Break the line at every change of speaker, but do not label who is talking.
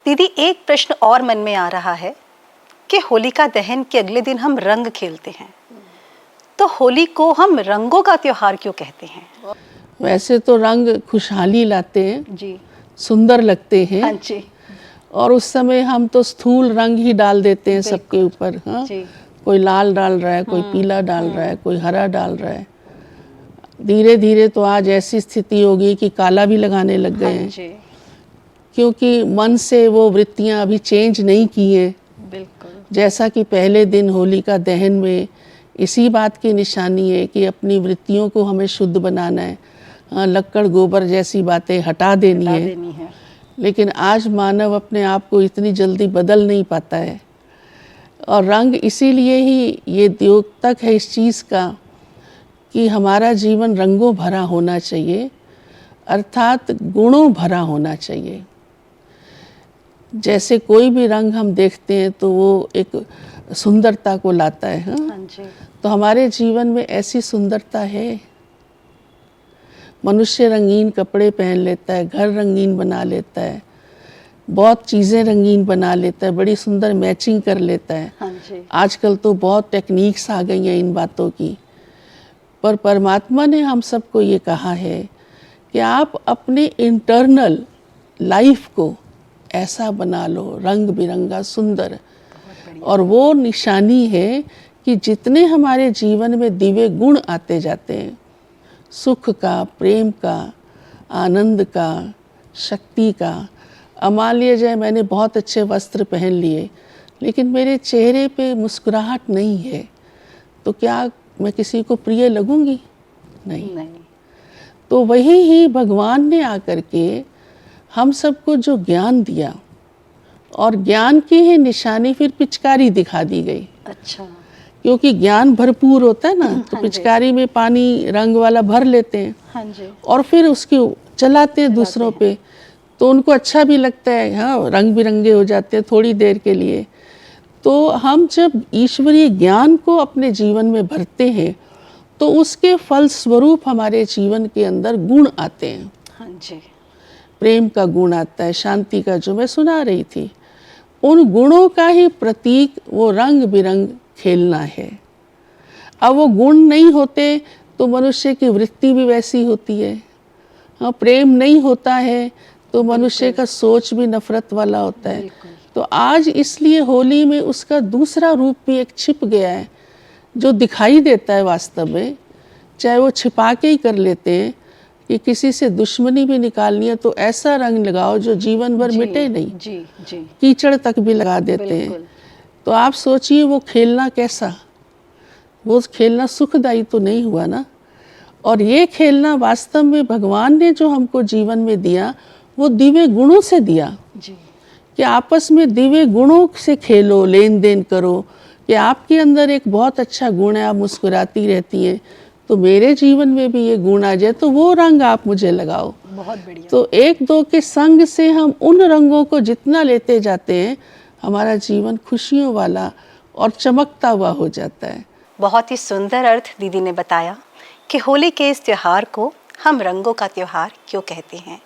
दीदी, एक प्रश्न और मन में आ रहा है कि होलिका दहन के अगले दिन हम रंग खेलते हैं, तो होली को हम रंगों का त्योहार क्यों कहते हैं?
वैसे तो रंग खुशहाली लाते हैं
जी,
सुंदर लगते हैं।
हाँ जी,
और उस समय हम तो स्थूल रंग ही डाल देते हैं सबके
बिल्कुल,
ऊपर। हाँ,
जी,
कोई लाल डाल रहा है, कोई पीला डाल रहा है, कोई हरा डाल रहा है। धीरे धीरे तो आज ऐसी स्थिति होगी कि काला भी लगाने लग गए
हाँ
हैं,
जी,
क्योंकि मन से वो वृत्तियां अभी चेंज नहीं की हैं।
बिल्कुल,
जैसा कि पहले दिन होलिका दहन में इसी बात की निशानी है कि अपनी वृत्तियों को हमें शुद्ध बनाना है। लक्कड़ गोबर जैसी बातें हटा देनी
हटा
है।
देनी है।
लेकिन आज मानव अपने आप को इतनी जल्दी बदल नहीं पाता है, और रंग इसीलिए ही ये द्योतक है इस चीज़ का कि हमारा जीवन रंगों भरा होना चाहिए, अर्थात गुणों भरा होना चाहिए। जैसे कोई भी रंग हम देखते हैं तो वो एक सुंदरता को लाता है। हाँ,
हाँ जी,
तो हमारे जीवन में ऐसी सुंदरता है। मनुष्य रंगीन कपड़े पहन लेता है, घर रंगीन बना लेता है, बहुत चीज़ें रंगीन बना लेता है, बड़ी सुंदर मैचिंग कर लेता है।
हाँ जी,
आजकल तो बहुत टेक्निक्स आ गई हैं इन बातों की। पर परमात्मा ने हम सबको ये कहा है कि आप अपने इंटरनल लाइफ को ऐसा बना लो रंग बिरंगा सुंदर। और वो निशानी है कि जितने हमारे जीवन में दिव्य गुण आते जाते हैं, सुख का, प्रेम का, आनंद का, शक्ति का। अब मान लिया जाए मैंने बहुत अच्छे वस्त्र पहन लिए लेकिन मेरे चेहरे पे मुस्कुराहट नहीं है, तो क्या मैं किसी को प्रिय लगूंगी? नहीं।
नहीं,
तो वही ही भगवान ने आकर के हम सबको जो ज्ञान दिया, और ज्ञान की ही निशानी फिर पिचकारी दिखा दी गई।
अच्छा,
क्योंकि ज्ञान भरपूर होता है ना, तो
हाँ जी,
पिचकारी में पानी रंग वाला भर लेते हैं
हाँ जी,
और फिर उसकी चलाते हैं दूसरों पे, तो उनको अच्छा भी लगता है। हाँ, रंग बिरंगे हो जाते हैं थोड़ी देर के लिए। तो हम जब ईश्वरीय ज्ञान को अपने जीवन में भरते हैं तो उसके फल स्वरूप हमारे जीवन के अंदर गुण आते हैं।
हाँ जी,
प्रेम का गुण आता है, शांति का, जो मैं सुना रही थी। उन गुणों का ही प्रतीक वो रंग बिरंग खेलना है। अब वो गुण नहीं होते तो मनुष्य की वृत्ति भी वैसी होती है। हाँ, प्रेम नहीं होता है तो मनुष्य का सोच भी नफरत वाला होता है।
बिल्कुल,
तो आज इसलिए होली में उसका दूसरा रूप भी एक छिप गया है, जो दिखाई देता है वास्तव में। चाहे वो छिपा के ही कर लेते हैं कि किसी से दुश्मनी भी निकालनी है तो ऐसा रंग लगाओ जो जीवन भर मिटे नहीं,
जी, जी,
कीचड़ तक भी लगा देते हैं।
बिल्कुल,
तो आप सोचिए वो खेलना कैसा, वो खेलना सुखदायी तो नहीं हुआ ना। और ये खेलना वास्तव में भगवान ने जो हमको जीवन में दिया वो दिव्य गुणों से दिया,
जी,
कि आपस में दिव्य गुणों से खेलो, लेन देन करो। कि आपके अंदर एक बहुत अच्छा गुण है, आप मुस्कुराती रहती हैं, तो मेरे जीवन में भी ये गुण आ जाए तो वो रंग आप मुझे लगाओ।
बहुत बढ़िया।
तो एक दो के संग से हम उन रंगों को जितना लेते जाते हैं, हमारा जीवन खुशियों वाला और चमकता हुआ हो जाता है।
बहुत ही सुंदर अर्थ दीदी ने बताया कि होली के इस त्योहार को हम रंगों का त्योहार क्यों कहते हैं।